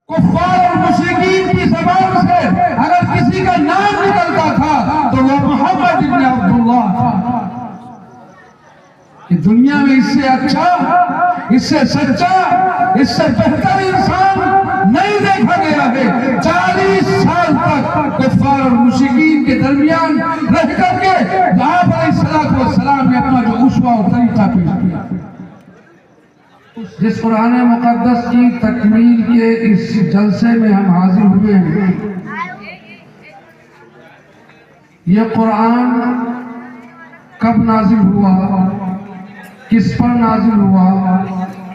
کفار اور مشرکین کی زبان سے اگر کسی کا نام نکلتا تھا تو وہ محمد ابن عبداللہ تھا. کہ دنیا میں اس سے اچھا، اس سے سچا، اس سے بہتر انسان نہیں دیکھا گیا ہے. 40 سال تک کفار اور مشرکین کے درمیان رہ کر کے آپ علیہ السلام نے اپنا جو اسوہ اور طریقہ پیش کیا. جس قرآن مقدس کی تکمیل کے اس جلسے میں ہم حاضر ہوئے ہیں، یہ قرآن کب نازل ہوا، کس پر نازل ہوا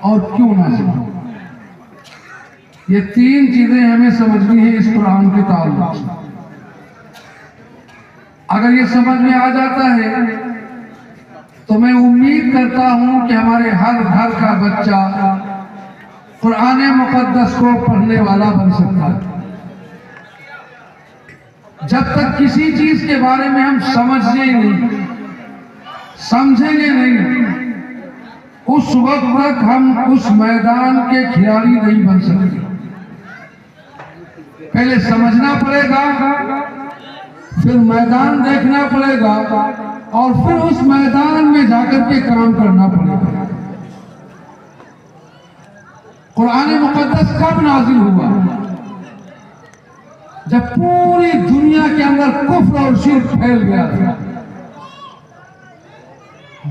اور کیوں نازل ہوا، یہ 3 چیزیں ہمیں سمجھنی ہیں اس قرآن کے تعلق سے. اگر یہ سمجھ میں آ جاتا ہے تو میں امید کرتا ہوں کہ ہمارے ہر گھر کا بچہ قرآن مقدس کو پڑھنے والا بن سکتا ہے. جب تک کسی چیز کے بارے میں ہم سمجھیں گے نہیں، اس وقت تک ہم اس میدان کے کھلاڑی نہیں بن سکتے. پہلے سمجھنا پڑے گا، پھر میدان دیکھنا پڑے گا، اور پھر اس میدان میں جا کر کے کام کرنا پڑے گا. قرآن مقدس کب نازل ہوا؟ جب پوری دنیا کے اندر کفر اور شرک پھیل گیا تھا.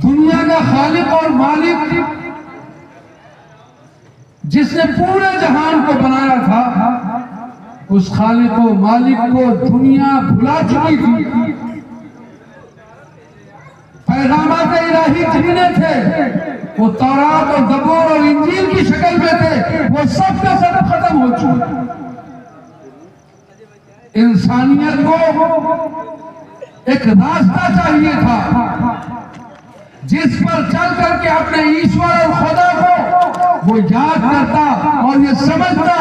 دنیا کا خالق اور مالک جس نے پورے جہان کو بنایا تھا، اس خالق و مالک کو دنیا بھلا چکی تھی. پیغامات الہی جتنے تھے وہ تورات اور زبور اور انجیل کی شکل میں تھے، وہ سب کا سب ختم ہو چکے. انسانیت کو ایک راستہ چاہیے تھا جس پر چل کر کے اپنے ایشور اور خدا کو وہ یاد کرتا اور یہ سمجھتا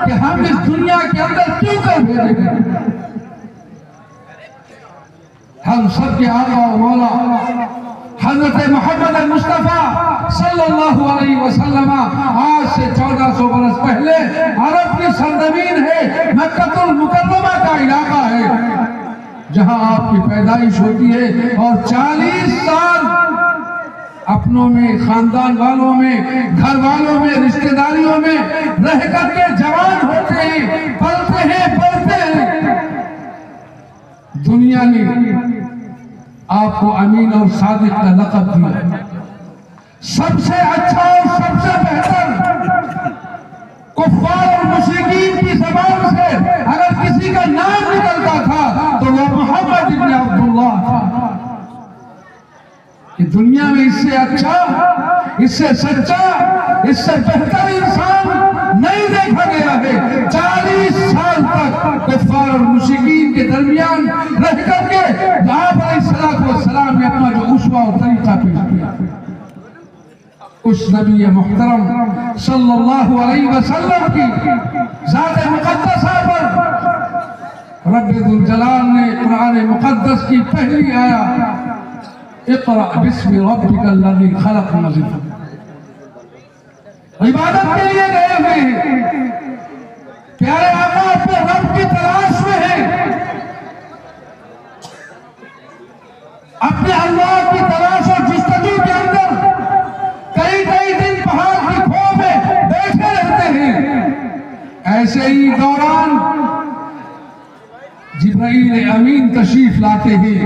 کہ ہم اس دنیا کے اندر کیوں کر بھیجے گئے. ہم سب کے آقا و مولا حضرت محمد مصطفیٰ صلی اللہ علیہ وسلم آج سے 1400 برس پہلے عرب کی سرزمین ہے، مکہ المکرمہ کا علاقہ ہے جہاں آپ کی پیدائش ہوتی ہے، اور 40 سال اپنوں میں، خاندان والوں میں، گھر والوں میں، رشتہ داریوں میں رہ کر کے جوان ہوتے ہیں، پلتے ہیں، بڑھتے ہیں. دنیا نے آپ کو امین اور صادق کا لقب دیا. سب سے اچھا اور سب سے بہتر کفار اور مشرکین کی زبان سے اگر کسی کا نام نکلتا تھا تو وہ محمد ابن عبداللہ تھا. کہ دنیا میں اس سے اچھا، اس سے سچا، اس سے بہتر انسان نہیں دیکھا گیا ہے. 40 سال تک کفار اور مشرکین کے درمیان رہ کر کے آپ علیہ السلام نے اپنا جو اسوہ اور طریقہ پیش کیا. اس نبی محترم صلی اللہ علیہ وسلم کی ذات مقدسہ پر رب ذوالجلال نے قرآن مقدس کی پہلی آیت اقرأ بسم ربک الذی خلق نازل عبادت کے لیے گئے ہوئے ہیں. پیارے آقا اپنے رب کی تلاش میں ہیں، اپنے اللہ کی تلاش اور جستجو کے اندر کئی دن پہاڑ کی کھو میں بیٹھے رہتے ہیں. ایسے ہی دوران جبرائیل امین تشریف لاتے ہیں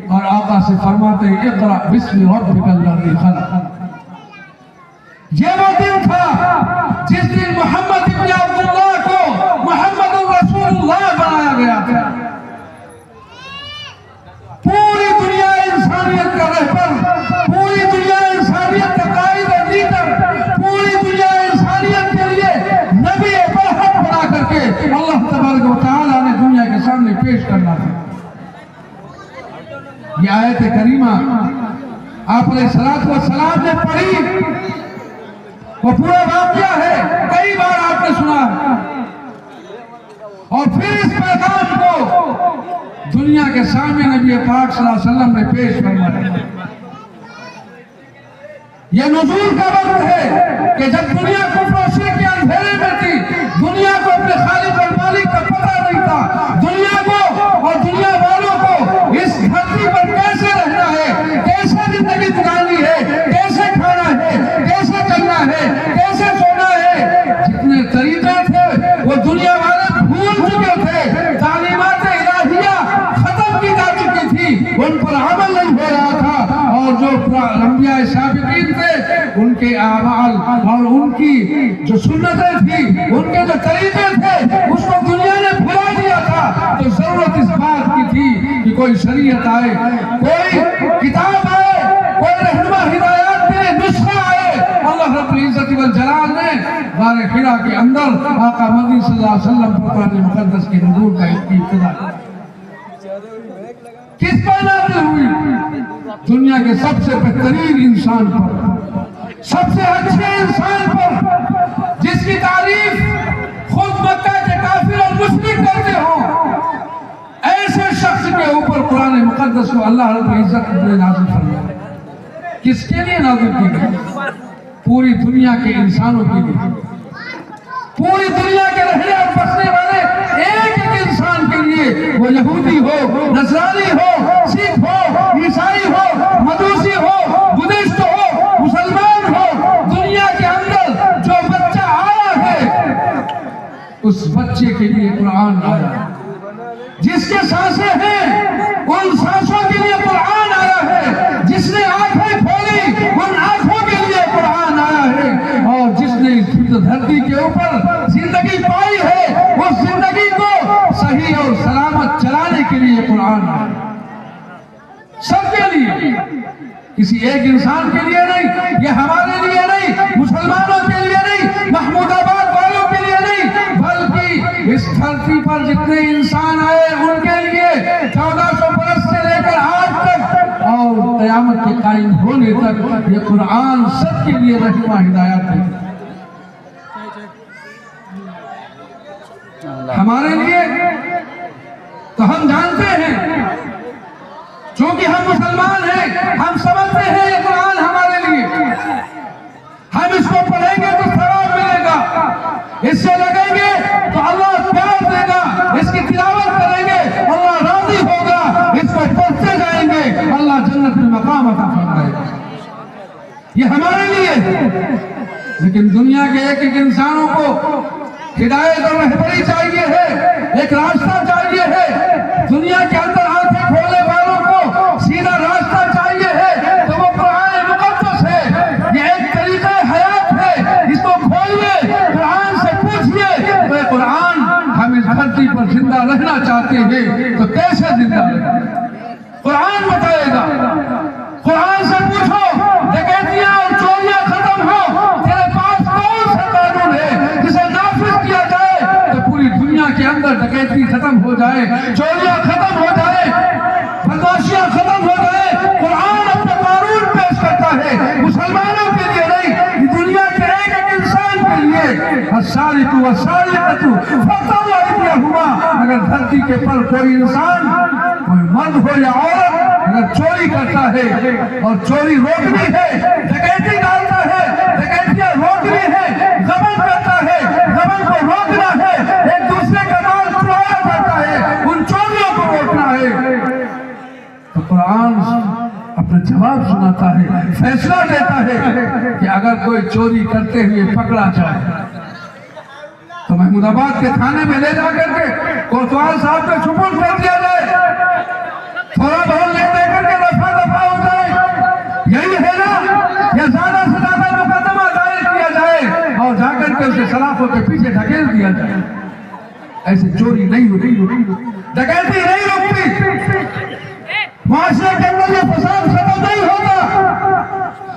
اور آقا سے فرماتے ہیں اقرأ بسم ربک الذی خلق. یہ وہ دن تھا جس دن محمد ابن عبداللہ کو محمد رسول اللہ بنایا گیا تھا. پوری دنیا انسانیت کا رہبر، پوری دنیا انسانیت کا قائد اور لیڈر، پوری دنیا انسانیت کے لیے نبی برحق بنا کر کے اللہ تبارک و تعالیٰ نے دنیا کے سامنے پیش کرنا تھا. یہ آیت کریمہ آپ علیہ السلام نے پڑھی، وہ پورا واقعہ ہے، کئی بار آپ نے سنا ہے، اور پھر اس پیغام کو دنیا کے سامنے نبی پاک صلی اللہ علیہ وسلم نے پیش کرنا. یہ نزول کا وقت ہے کہ جب دنیا کفر و شرک کے اندھیرے میں تھی، دنیا کو اعمال اور ان کی جو سنتیں تھی، ان کے جو طریقے تھے، اس کو دنیا نے بھلا دیا تھا۔ تو ضرورت اس بات کی تھی کہ کوئی شریعت آئے، کوئی کتاب آئے، کوئی رہنما ہدایات کے نسخہ آئے۔ اللہ رب العزت والجلال نے غار حرا کے اندر آقا مدنی صلی اللہ علیہ وسلم پر قرآن مقدس کی نزول کا ابتدا کس پر نازل ہوئی؟ دنیا کے سب سے بہترین انسان پر، سب سے اچھے انسان پر، جس کی تعریف خود مکہ کے کافر اور مشرک کرتے ہوں، ایسے شخص کے اوپر قرآن مقدس کو اللہ رب العزت نے نازل فرمایا۔ کس کے لیے نازل کی گئی؟ پوری دنیا کے انسانوں کے لیے، پوری دنیا کے رہنے اور بسنے والے ایک ایک انسان کے لیے، وہ یہودی ہو، نصرانی ہو، سکھ ہو، عیسائی ہو، مجوسی ہو، بدھسٹ ہو، مسلمان ہو، دنیا کے اندر جو بچہ آیا ہے اس بچے کے لیے قرآن آیا ہے۔ جس کے سانسیں ہیں ان سانسوں کے لیے قرآن آیا ہے، جس نے آنکھیں کھولی ان آنکھوں کے لیے قرآن آیا ہے، اور جس نے اس دھرتی کے اوپر زندگی پائی ہے اس زندگی کو صحیح اور سلامت چلانے کے لیے قرآن آیا ہے۔ سب کے لیے، کسی ایک انسان کے لیے نہیں، یہ ہمارے لیے نہیں، مسلمانوں کے لیے نہیں، محمود آباد والوں کے لیے نہیں، بلکہ اس دھرتی پر جتنے انسان آئے ان کے لیے 1400 برس سے لے کر آج تک اور قیامت کے قائم ہونے تک یہ قرآن سب کے لیے رہنما ہدایت ہے۔ ہمارے لیے تو ہم جانتے ہیں، چونکہ ہم مسلمان ہیں، ہم سمجھتے ہیں یہ قرآن ہمارے لیے، ہم اس کو پڑھیں گے تو ثواب ملے گا، اس سے لگیں گے تو اللہ پیار دے گا، اس کی تلاوت کریں گے اللہ راضی ہوگا، اس کو پڑھتے جائیں گے اللہ جنت میں مقام عطا فرمائے گا۔ یہ ہمارے لیے ہے، لیکن دنیا کے ایک ایک انسانوں کو ہدایت اور رہبری چاہیے ہے، ایک راستہ چاہیے ہے۔ دنیا کے اندر آنکھیں کھولنے والوں کو سیدھا راستہ چاہیے ہے، تو وہ قرآن مقدس ہے، یہ ایک طریقہ حیات ہے، اس کو کھولئے، قرآن سے پوچھئے، تو یہ قرآن ہم اس دھرتی پر زندہ رہنا چاہتے ہیں تو کیسے زندہ رہنا؟ قرآن بتائے گا۔ قرآن سے پوچھو ڈکیتیاں اور چوریاں ختم ہو، تیرے پاس کون سا قانون ہے جسے نافذ کیا جائے تو پوری دنیا کے اندر ڈکیتی ختم ہو جائے، چوریاں ختم ہو جائے، بدماشیاں ختم ہو جائے؟ قرآن اپنا قانون پیش کرتا ہے، مسلمانوں کے لیے نہیں، دنیا کے ایک ایک انسان کے لیے۔ السارق والسارقۃ فاقطعوا ایدیہما، اگر دھرتی کے پر کوئی انسان، کوئی مرد ہو یا عورت، اگر چوری کرتا ہے اور چوری روکنی ہے، ڈکیتی ڈالتا ہے، ڈکیتیاں روکنی ہے، غبن کرتا ہے، غبن کو روکنا ہے، ایک دوسرے کا مال چرایا جاتا ہے، ان چوریوں کو روکنا ہے، تو قرآن اپنا جواب سناتا ہے، فیصلہ دیتا ہے کہ اگر کوئی چوری کرتے ہوئے پکڑا جائے تو محمود آباد کے تھانے میں لے جا کر کے کوتوال صاحب کو سپرد کر دیا جائے، تھوڑا بہت لے دے کر کے رفع دفع ہو جائے، یہی ہے نا؟ یا زیادہ سے زیادہ مقدمہ دائر کیا جائے اور جا کر کے اسے سلاخوں کے پیچھے ڈھکیل دیا جائے؟ ایسے چوری نہیں ہوتی، ڈکیتی نہیں رکتی، معاشرے کے اندر یہ فساد ختم نہیں ہوتا،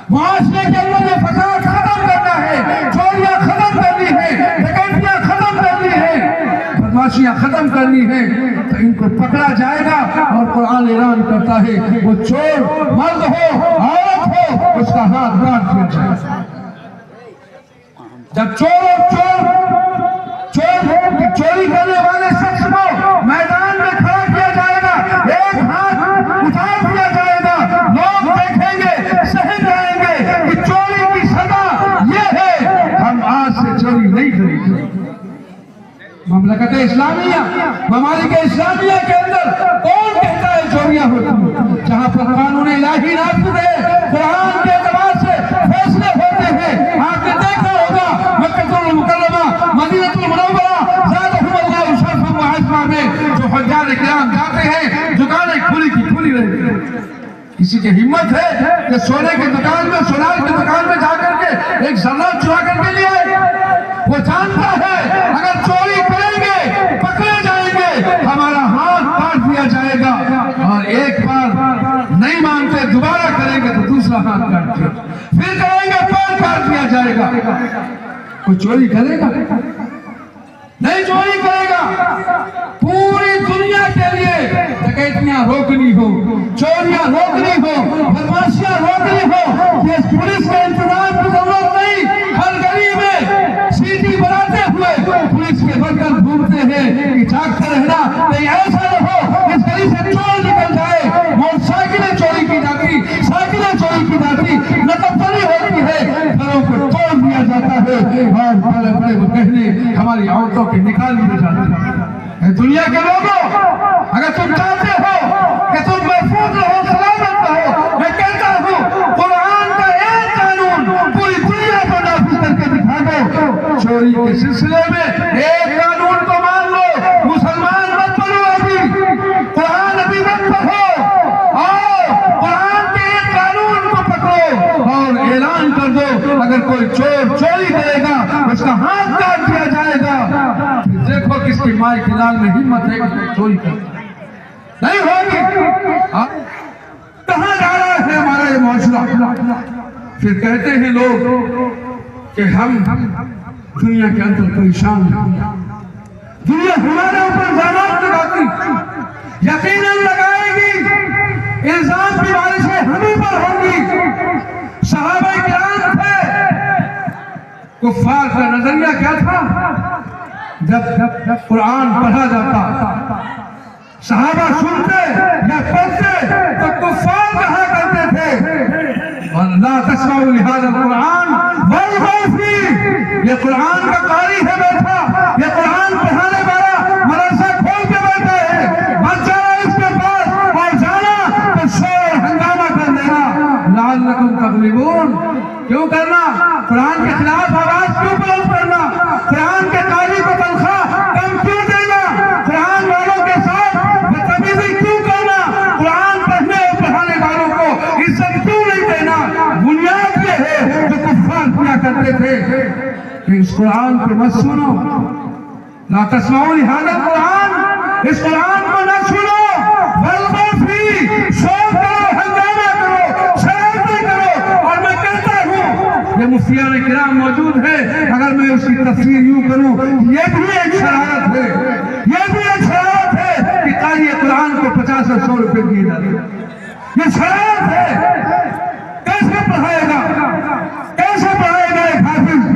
معاشرے کے اندر یہ فساد ختم کرنا ہے، چوریاں ختم کرنی ہے، ڈکیتیاں ختم کرنی ہے، بدماشیاں ختم کرنی ہے، تو ان کو پکڑا جائے گا، اور قرآن اعلان کرتا ہے وہ چور مرد ہو عورت ہو اس کا ہاتھ کاٹ دیا جائے گا۔ جب چوری کرنے والے شخص کو میدان میں کھڑا کیا جائے گا، ایک ہاتھ اتار دیا جائے گا، لوگ دیکھیں گے، سہم جائیں گے کہ چوری کی سزا یہ ہے، ہم آج سے چوری نہیں کریں گے۔ مملکت اسلامیہ، ممالک اسلامیہ کے اندر کون کہتا ہے چوریاں ہوتی ہیں؟ جہاں پر قانون الہی نافذ ہے، قرآن کے اعتبار سے فیصلے ہوتے ہیں۔ آپ نے دیکھا ہوگا مکہ المکرمہ، مدینہ المنورہ، زادہم اللہ شرفا و عظما میں جو حجاج کرام جاتے ہیں، دکانیں کھلی کی کھلی رہتی ہیں۔ کسی کی ہمت ہے کہ سونے کی دکان میں، سونار کی دکان میں جا کر کے ایک ذرہ چرا کر کے لے آئے. وہ جانتا ہے اگر چوری کریں گے پکڑے جائیں گے, ہمارا ہاتھ کاٹ دیا جائے گا, اور ایک بار نہیں مانتے دوبارہ کریں گے تو دوسرا ہاتھ کاٹ دیا, پھر کریں گے پیر کاٹ دیا جائے گا. کوئی چوری کرے گا؟ نہیں چوری کرے گا. پوری دنیا کے لیے ڈکیتیاں روکنی ہو, چوریاں روکنی ہو, بدماشیاں روکنی ہو, یہ پولیس کے انتظام کی ضرورت نہیں. ہر گلی میں سیٹی بناتے ہوئے پولیس کے ورکر گھومتے ہیں کہ جاگتے رہنا, نہیں ایسا نہ ہو اس گلی سے چور نکل جائے. موٹر سائیکلیں چوری کی جاتی, سائیکلیں چوری کی جاتی, نقب چوری ہوتی ہے, گھروں کو توڑ دیا جاتا ہے, اور بڑے بڑے وہ گہنے ہماری عورتوں کے نکال دیے جاتے ہیں. دنیا کے لوگوں, اگر تم چاہتے ہو کہ تم محفوظ رہو, سلامت رہو, میں کہتا ہوں قرآن کا ایک قانون پوری دنیا کو نافذ کر کے دکھا دو. چوری کے سلسلے میں ایک قانون کو مان لو, مسلمان مت بنو, ابھی قرآن ابھی مت پڑھو, اور قرآن کے ایک قانون کو پکڑو اور اعلان کر دو اگر کوئی چور چوری کرے گا اس کا ہاتھ کاٹ دیا جائے گا. دیکھو کس کی مائی کے لال میں ہمت ہے کہ چوری کرے, نہیں ہوگی. کہاں جا رہا ہے ہمارا یہ معاشرہ؟ پھر کہتے ہیں لوگ کہ ہم دنیا کے اندر پریشان ہیں, دنیا ہمارے اوپر الزامات لگاتی, یقیناً لگائے گی, الزام کی بارشیں ہمیں پر ہوں گی. صحابہ کرام تھے, کفار کا نظریہ کیا تھا؟ جب قرآن پڑھا جاتا, صحابہ سنتے یا پڑھتے تو کفار کہا کرتے تھے لا تسمعوا لهذا القرآن والغوا فيه. یہ قرآن کا قاری ہے بیٹھا, یہ قرآن پڑھانے والا مدرسہ کھول کے بیٹھا ہے, مت جانا اس کے پاس, اور جانا تو شور ہنگامہ کر دینا. لعلکم تغلبون, کیوں کرنا؟ قرآن کے خلاف آواز کیوں بلند کرنا؟ قرآن کے قاری کو تنخواہ کم کیوں دینا؟ قرآن والوں کے ساتھ بدتمیزی کیوں کرنا؟ قرآن پڑھنے اور پڑھانے والوں کو عزت کیوں نہیں دینا؟ بنیاد یہ ہے جو کفار کیا کرتے تھے کہ اس قرآن کو مت سنو, لا تسمعوا لهذا القرآن, اس قرآن کو نہ سنو, والغوا فیہ, شور کرو, ہنگامہ کرو, شرارتیں کرو. اور میں کہتا ہوں یہ مفتیان کرام موجود ہے, اگر میں اس کی تفسیر یوں کروں, یہ بھی ایک شرارت ہے, یہ بھی ایک شرارت ہے کہ قاری قرآن کو 50 اور 100 روپے دیے جاتے ہیں. یہ شرارت ہے. کیسے پڑھائے گا, کیسے پڑھائے گا ایک حافظ؟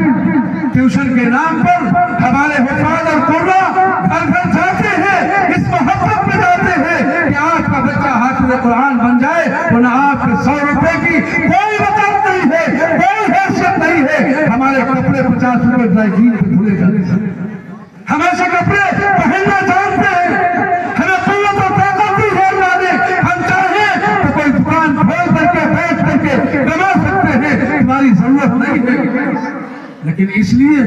ٹیوشن کے نام پر ہمارے حفاظ اور قرآن گھر گھر جاتے ہیں, اس محبت میں جاتے ہیں کہ آپ کا بچہ حافظ قرآن بن جائے, ورنہ آپ کے 100 روپے کی کوئی وقت نہیں ہے, کوئی حیثیت نہیں ہے. ہمارے کپڑے 50 روپے ڈرائی کلین پہ دھلے جاتے ہیں, ہم ایسے کپڑے پہننا جانتے ہیں, ہمیں قوت اور طاقت بھی ہے اللہ نے, ہم چاہیں تو کوئی دکان کھول کر کے بیٹھ کر کے کما سکتے ہیں, ہماری ضرورت نہیں ہے. لیکن اس لیے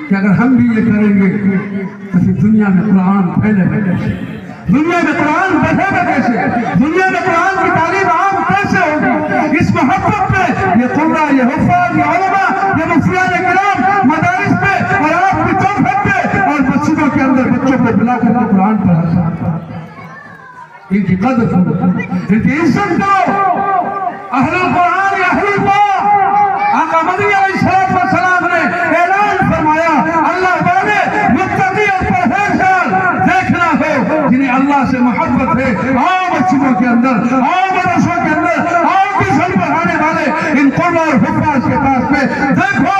کہ اگر ہم بھی یہ کریں گے تو پھر دنیا میں قرآن پھیلے گا کیسے, دنیا میں قرآن بڑھے گا کیسے, دنیا میں قرآن کی تعلیم عام کیسے ہوگی؟ اس محبت میں یہ قرآن, یہ حفاظ, یہ علماء, یہ مفتیان کرام مدارس میں اور آپ کی چوکھٹ پہ اور مسجدوں کے اندر بچوں کو بلا کر کے قرآن پڑھا, ان کی قدر کرو, ان کی عزت کرو. اہل القرآن یا اہل اللہ, آقا مدنی علیہ السلام نے اعلان فرمایا, اللہ والے متقی اور پرہیزگار دیکھنا ہو جنہیں اللہ سے محبت ہے, آؤ مسجدوں کے اندر, آؤ مدرسوں کے اندر, آؤ ٹیوشن پڑھانے والے ان قرآن اور حفاظ کے پاس میں دیکھو.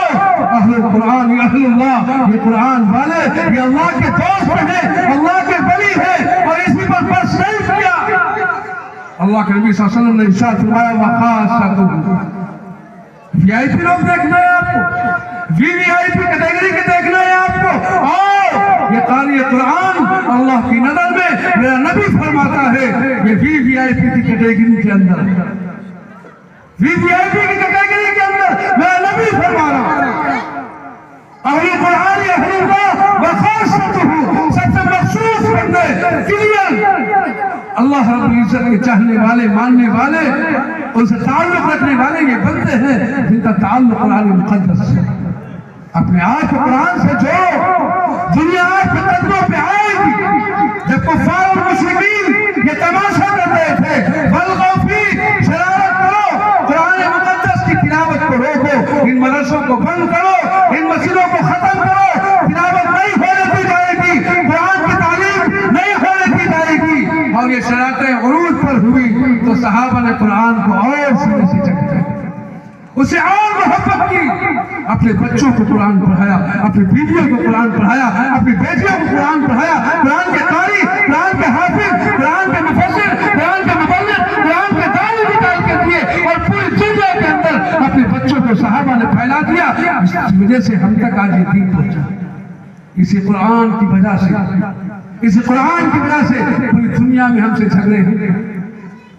اہل القرآن یا اہل اللہ, یہ قرآن والے, یہ اللہ کے دوست ہیں, اللہ کے ولی ہیں, اور اسی پر بس نہیں کیا. اللہ کے نبی صلی اللہ علیہ وسلم نے ارشاد فرمایا وخاصۃ, وی آئی پی لوگ دیکھنا ہے آپ کو, وی آئی پی کیٹیگری کے دیکھنا ہے آپ کو. اور یہ قاری قرآن اللہ کی نظر میں میرا نبی فرماتا ہے یہ وی آئی پی کی کیٹیگری کے اندر, وی آئی پی کی کیٹیگری کے اندر میرا نبی فرما رہا. اہل قرآن اہل اللہ وخاصتہ, سب سے مخصوص بندے, کلیئر اللہ رب العزت کے چاہنے والے ماننے والے ان سے تعلق رکھنے والے یہ بندے ہیں جن کا تعلق قرآن مقدس سے اپنے آپ کو قرآن سے جوڑو دنیا آپ کے قدموں پہ آئے گی جب کفار اور مشرکین یہ تماشا کر رہے تھے والغوفی شرارت کرو قرآن مقدس کی تلاوت کو روکو ان مدرسوں کو بند کرو ان مسجدوں کو ختم کرو تلاوت نہیں ہونے دی جائے گی قرآن کی تعلیم نہیں ہونے دی جائے گی اور یہ شرارتیں عروج پر ہوئی تو صحابہ نے قرآن کو اور سینے سے چکھا اسے اور محبت کی اپنے بچوں کو قرآن پڑھایا اپنی بیویوں کو قرآن پڑھایا اپنی بیٹیوں کو قرآن پڑھایا قرآن کے قاری قرآن کے حافظ قرآن کے مفسر قرآن کے مبلغ قرآن کے داعی نکال کے دیے اور پوری دنیا کے اندر اپنے بچوں کو صحابہ نے پھیلا دیا اس وجہ سے ہم تک آج یہ دین پہنچا اسی قرآن کی وجہ سے اسی قرآن کی وجہ سے پوری دنیا میں ہم سے جھگڑے ہیں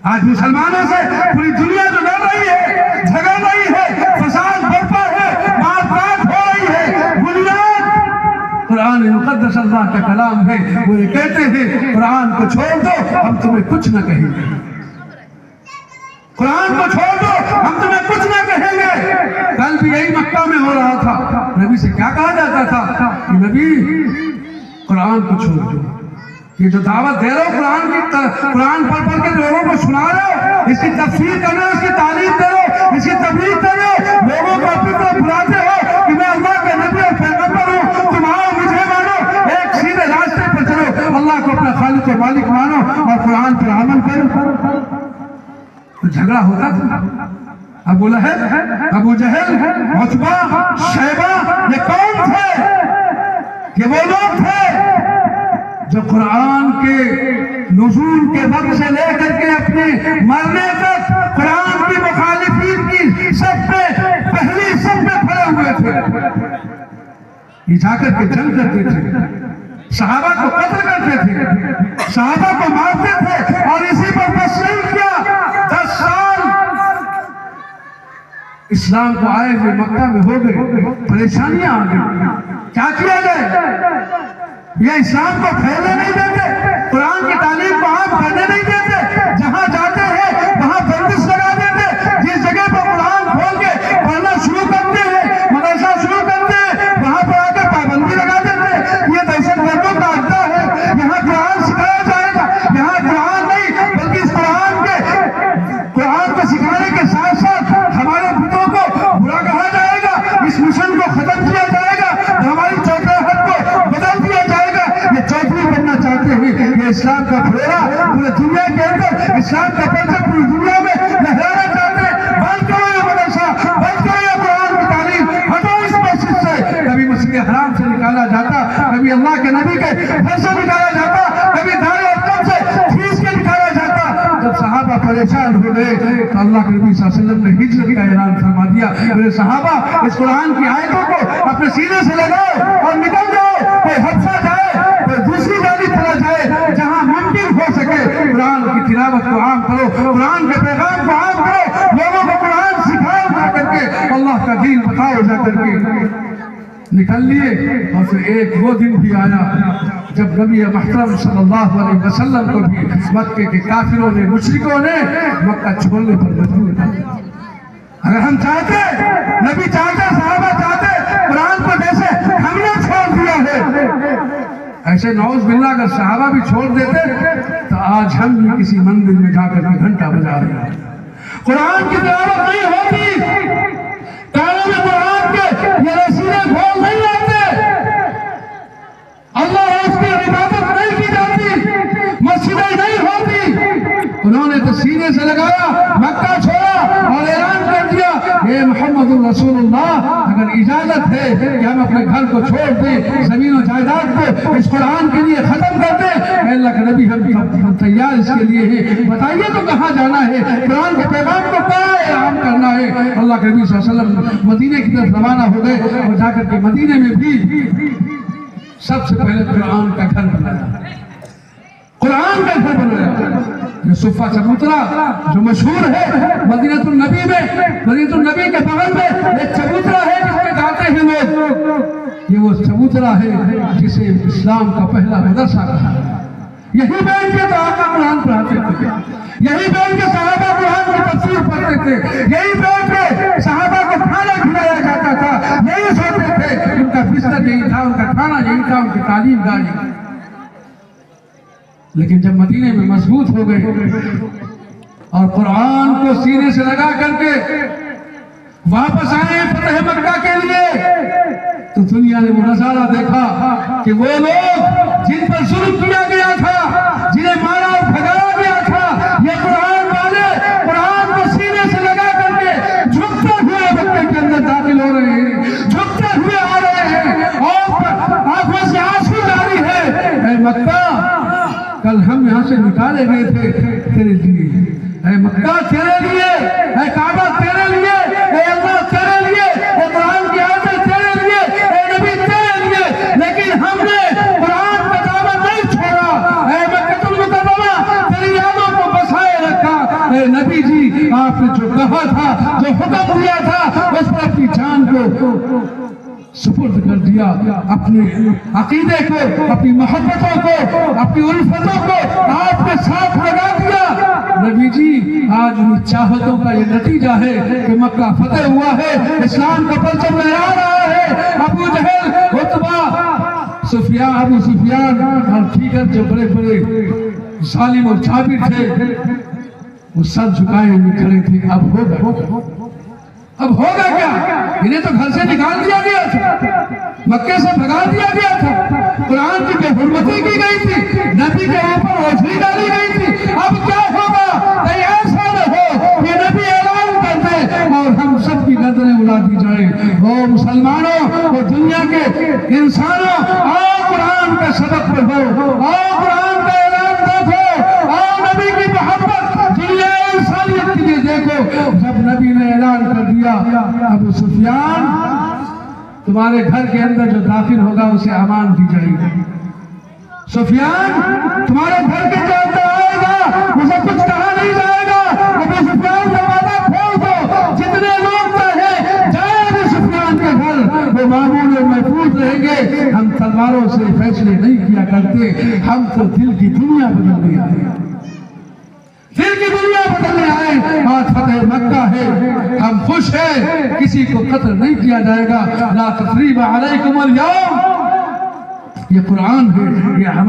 آج مسلمانوں سے پوری دنیا جو لڑ رہی ہے جھگڑ رہی ہے فساد برپا ہے مار کاٹ ہو رہی ہے بنیاد قرآن مقدس اللہ کا کلام ہے وہ یہ کہتے ہیں قرآن کو چھوڑ دو ہم تمہیں کچھ نہ کہیں گے قرآن کو چھوڑ دو ہم تمہیں کچھ نہ کہیں گے کل بھی یہی مکہ میں ہو رہا تھا نبی سے کیا کہا جاتا تھا کہ نبی قرآن کو چھوڑ دو یہ جو دعوت دے رہے ہو قرآن پڑھ کے لوگوں کو سنا رہے ہو اس کی تفسیر کر رہے ہو اس کی تعلیم دے رہے ہو اس کی تبلیغ کر رہے ہو لوگوں کو اپنی طرف بلاتے ہو کہ میں اللہ کے نبی اور پیغمبر ہوں تم آؤ مجھے مانو ایک سیدھے راستے پر چلو اللہ کو اپنا خالق و مالک مانو اور قرآن پر عمل کرو تو جھگڑا ہوتا تھا ابو لہب ابو جہل عتبہ شیبہ یہ کون تھے یہ وہ لوگ تھے جو قرآن کے نزول کے وقت سے لے کر کے اپنے مرنے تک قرآن کی مخالفین کی سب پہ پہلی سب پہ کھڑے ہوئے تھے یہ جا کر کے جنگ کرتے تھے صحابہ کو قتل کرتے تھے صحابہ کو مارتے تھے اور اسی پر بس نہیں کیا 10 سال اسلام کو آئے ہوئے مکہ میں ہو گئے پریشانیاں آ گئی کیا کیا جائے یہ اسلام کو پھیلنے نہیں دیتے قرآن کی تعلیم کو عام کرنے نہیں دیتے جہاں جاتے ہیں وہاں بندش لگا دیتے جس جگہ پر قرآن کھول کے پڑھنا شروع کرتے ہیں مدرسہ شروع کرتے ہیں وہاں پر آ کر پابندی لگا دیتے ہیں یہ دہشت گردوں کا اڈا ہے یہاں قرآن سکھایا جائے گا یہاں قرآن نہیں بلکہ اس قرآن کو سکھانے کے ساتھ ساتھ ہمارے بتوں کو برا کہا جائے گا اس مشن کو ختم کیا جائے گا ہماری چوکراہٹ کو بدل دیا جائے گا یہ چوکری بننا چاہتے ہیں یہ اسلام کا پھیرا پورے دنیا کے اندر اسلام کا پرچم پوری دنیا میں لہرانا چاہتے ہیں بند کرو یہ مدرسہ بند کرو یہ قرآن کی تعلیم ہٹو اس مسجد سے کبھی مسجد حرام سے نکالا جاتا کبھی اللہ کے نبی کے گھر سے نکالا جاتا کبھی دار ارقم سے کھینچ کے نکالا جاتا جب صحابہ پریشان ہو گئے تو اللہ کے نبی صلی اللہ علیہ وسلم نے ہجرت کا اعلان فرما دیا میرے صحابہ اس قرآن کی آیتوں کو اپنے سینے سے لگاؤ اور نکل جاؤ کوئی حفصہ جائے کوئی دوسری جانب چلا جائے جہاں ممکن ہو سکے قرآن کی تلاوت کو عام کرو قرآن کے پیغام کو عام کرو لوگوں کو قرآن سکھاؤ جا کر کے اللہ کا دین بتاؤ جا کر کے نکل لیے اور پھر ایک وہ دن بھی آیا جب نبی محترم صلی اللہ علیہ وسلم کو بھی مکے کے کافروں نے مشرکوں نے مکہ چھوڑنے پر مجبور کر دیا اگر ہم چاہتے نبی چاہتے صحابہ چاہتے قرآن کو جیسے ہم نے چھوڑ دیا ہے ایسے نعوذ باللہ اگر صحابہ بھی چھوڑ دیتے تو آج ہم بھی کسی مندر میں جا کر کے گھنٹہ بجا رہے ہیں قرآن کی تلاوت نہیں ہوتی کانوں میں قرآن کے یہ رسیلے کھول نہیں آتے اللہ اس کی عبادت نہیں کی جاتی مسجدیں نہیں ہوتی انہوں نے تو سینے سے لگایا مکہ چھوڑا اور اعلان کر دیا اے محمد الرسول اللہ اگر اجازت ہے کہ ہم اپنے گھر کو چھوڑ دیں زمین و جائیداد کو اس قرآن کے لیے ختم کر دیں اے اللہ کے نبی ہم تیار اس کے لیے ہیں بتائیے تو کہاں جانا ہے قرآن کے پیغام کو کہاں اعلان کرنا ہے اللہ کے نبی صلی اللہ علیہ وسلم مدینے کی طرف روانہ ہو گئے اور جا کر کے مدینے میں بھی سب سے پہلے قرآن کا گھر بنایا قرآن کا گھر بنایا یہ صفہ چبوترا جو مشہور ہے مدینہ النبی میں مدینہ النبی کے بغل میں ایک چبوترا ہے جس میں جاتے ہیں لوگ یہ وہ چبوترا ہے جسے اسلام کا پہلا مدرسہ کہا یہی بیٹھ کے صحابہ قرآن پڑھاتے تھے، یہی بیٹھ کے صحابہ قرآن کی تفسیر پڑھتے تھے، یہی بیٹھ کے صحابہ کو کھانا کھلایا جاتا تھا، یہی سوتے تھے، ان کا بستر یہی تھا، ان کا کھانا یہی تھا، ان کی تعلیم گاہ یہی تھی۔ لیکن جب مدینے میں مضبوط ہو گئے اور قرآن کو سینے سے لگا کر کے واپس آئے فتح مکہ کے لیے، تو دنیا نے وہ نظارہ دیکھا کہ وہ لوگ جن پر ظلم کیا گیا تھا، جنہیں مارا اور بھگایا گیا تھا، یہ قرآن والے قرآن کو سینے سے لگا کر کے جھکتے ہوئے مکے کے اندر داخل ہو رہے ہیں، جھکتے ہوئے آ رہے ہیں، اور آنکھوں سے آنسو جاری ہے۔ اے مکہ، کل ہم یہاں سے نکالے گئے تھے تیرے لیے، اے مکہ تیرے لیے، اے کعبہ تیرے لیے، اے اللہ تیرے لیے، اے قرآن کی آیتیں تیرے لیے، اے نبی تیرے لیے، لیکن ہم نے قرآن کا دامن نہیں چھوڑا۔ اے مکہ المکرمہ، تیری یادوں کو بسائے رکھا۔ اے نبی جی، آپ نے جو کہا تھا، جو حکم دیا تھا، اس پر اپنی جان کو سپرد کر دیا، اپنے عقیدے کو، اپنی محبتوں کو، اپنی الفتوں کو آپ کے ساتھ لگا دیا۔ نبی جی، آج ان چاہتوں کا یہ نتیجہ ہے کہ مکہ فتح ہوا ہے، اسلام کا پرچم لہرا رہا ہے۔ ابو جہل، عتبہ، ابو سفیان اور دیگر جو بڑے بڑے ظالم اور جابر تھے، وہ سر جھکائے ہوئے کھڑے تھے۔ اب ہوگا کیا؟ انہیں تو گھر سے نکال دیا گیا تھا، مکے سے بھگا دیا گیا تھا، قرآن کی بے حرمتی کی گئی تھی، نبی کے اوپر اوجھلی ڈالی گئی تھی۔ اب کیا ہوگا؟ کہیں ایسا نہ ہو کہ نبی اعلان کر دے اور ہم سب کی گردنیں اڑا دی جائیں۔ او مسلمانوں، اور دنیا کے انسانوں، آؤ قرآن کا سبق پڑھو، آؤ قرآن کا اعلان دیکھو، آؤ نبی کی محبت دنیا انسانیت کے لیے دیکھو۔ جب نبی نے اعلان کر دیا، ابو سفیان، تمہارے گھر کے اندر جو داخل ہوگا اسے امان دی جائے گی۔ سفیان، تمہارے گھر کے جو اندر آئے گا اسے کچھ کہا نہیں جائے گا۔ ابو سفیان دروازہ کھول دو، جتنے لوگ چاہیں جائیں ابو سفیان کے گھر، وہ معمول اور محفوظ رہیں گے۔ ہم تلواروں سے فیصلے نہیں کیا کرتے، ہم تو دل کی دنیا بدلنے آئے ہیں، دل کی دنیا بدلنے آئے۔ آج فتح مکہ ہے، ہم خوش ہیں، کسی کو قتل نہیں کیا جائے گا۔ لا تثریب علیکم اليوم، یہ قرآن ہے، یہ ہمارے